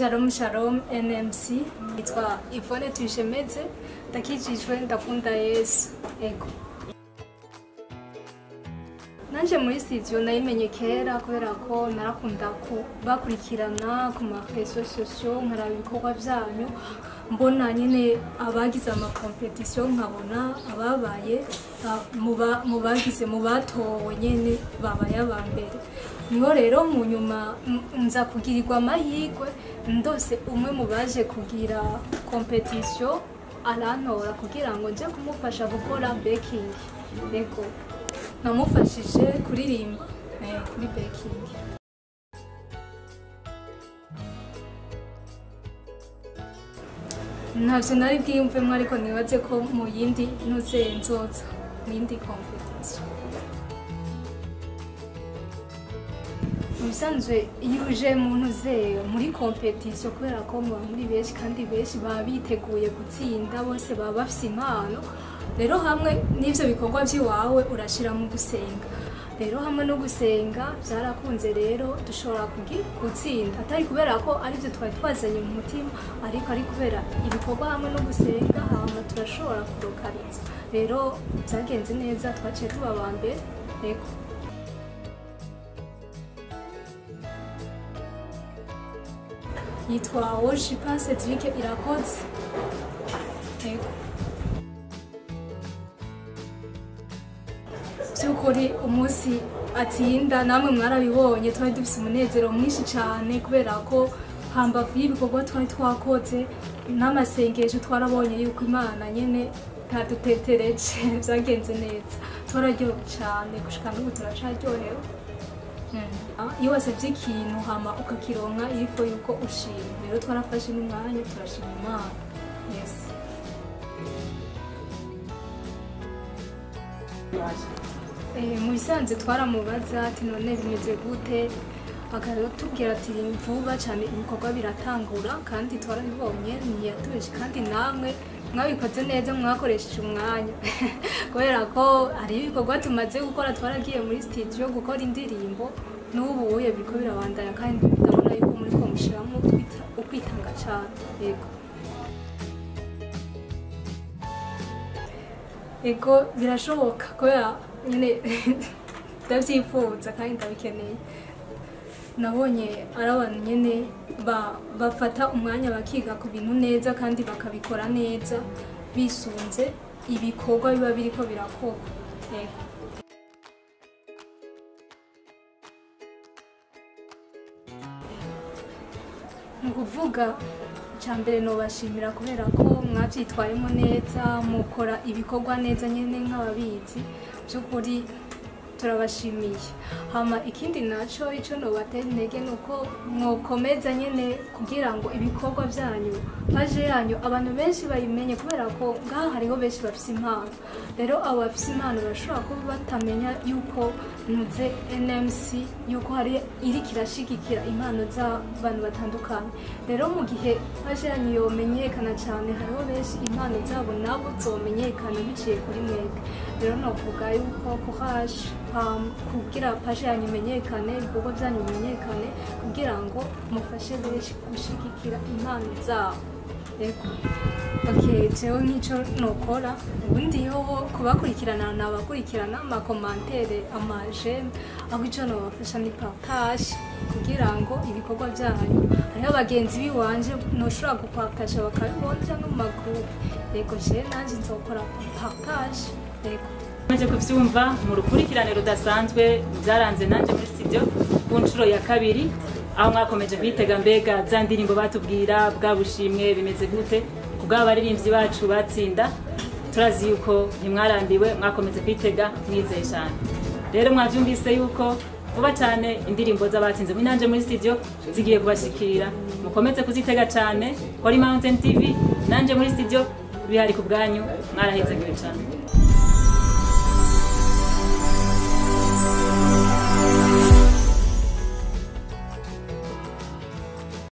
Shalom Shalom NMC itwa Yvonne Tuyishemeze ndakijijwe ndakunda Yesu ego nanje muri studio nayimenye kera kubera ko narakunda bakurikirana ku ma réseaux sociaux nkara ibikorwa byanyu mbona nyine abagize ama competition nkabona ababaye mu bagize mu batowe nyene babaye abambere niho rero mu nyuma nza kugirirwa amahirwe ndose umwe mu baje kugira competition arantora kugira ngo nje kumufasha gukora baking ego namufashije kuririmba kuri baking ntavyo nari bwiyumvemwo ariko nibaze ko mu yindi nzoza mu yindi competition musanzwe iyo uje muntu zeye muri competition kubera ko muri benshi kandi benshi baba biteguye gutsinda bose baba bafise impano rero hamwe n'ivyo bikorwa by'iwawe urashira mu gusenga rero hamwe no gusenga byarakunze rero dushobora gutsinda atari kubera ko ari byo twari twazanye mu mutima ariko ari kubera ibikorwa hamwe no gusenga hama turashobora kurokariza rero byagenze neza twaciye tuba abambere reko yitwa Worshiper Cedric Irakoze ego byukuri umunsi atsinda namwe mwarabibonye twari dufise umunezero mwinshi cyane kubera ko hambavu y'ibikorwa twari twakoze n'amasengesho twarabonye yuko Imana nyene ntadutetereje byagenze neza twararyohewe cyane gushika n'ubu turacaryohewe iyo wasavye ikintu hama ukakironka irifo yuko ushima rero twarafashe n'umwanya turashima Imana yes mu bisanzwe twaramubaza ati none bimeze gute akatubwira ati vuba cyane ibikorwa biratangura kandi twarabibonye ntiyatubeshe kandi namwe mwabikoze neza mwakoresheje umwanya kubera ko hari ibikorwa tumaze gukora twaragiye muri studio gukora indirimbo n'ubu uye biriko birabandanya kandi ndabona yuko muri ko mushiramo ukwitanga cyane ego birashoboka kubera nyine ndavyifuza kandi ndabikeneye nabonye ari abantu nyene bafata umwanya bakiga ku bintu neza kandi bakabikora neza bisunze ibikorwa biba biriko birakorwa ego nukuvuga cyambere no bashimira kubera ko mwavyitwayemo neza mukora ibikorwa neza nyene nk'ababizi by'ukuri turabashimiye hama ikindi naco ico no batera intege nuko mwokomeza nyene kugira ngo ibikorwa byanyu paje yanyu abantu benshi bayimenye kubera ko ngaha hariho benshi bafise impano rero abo bafise impano bashobora kuba batamenya yuko nuze NMC yuko hari iri kirashigikira impano z'abantu batandukanye rero mu gihe paje yanyu yomenyekana cyane hariho benshi impano zabo nabo zomenyekana biciye kuri mwebwe rero novuga yuko courage kugira paje yanyu imenyekane ibikorwa byanyu bimenyekane kugira ngo mufashe benshi gushigikira impano zabo ego jewe nk'ico nokora ubundi ho kubakurikirana nabakurikirana amakomantere amajeme aho ico nobafasha ni partage kugira ngo ibikorwa byanyu hariho abagenzi biwanje noshobora gupartage bakabibona cyangwa mu magroupe ego je nanje nzokora partage ego maze kuvyumva mu rukurikirane rudasanzwe byaranze nanje muri studio ku nshuro ya kabiri aho mwakomeje kwitega mbega za ndirimbo batubwira bwa bushimwe bimeze gute kubwa baririmbyi bacu batsinda turazi yuko ntimwarambiwe mwakomeze kwitega mwizeye cyane rero mwavyumvise yuko vuba cyane indirimbo z'abatsinze mwinanje muri studio zigiye kubashikira mukomeze kuzitega cyane kuri Mountain TV nanje muri studio bihari ku bwanyu mwarahezegiwe cyane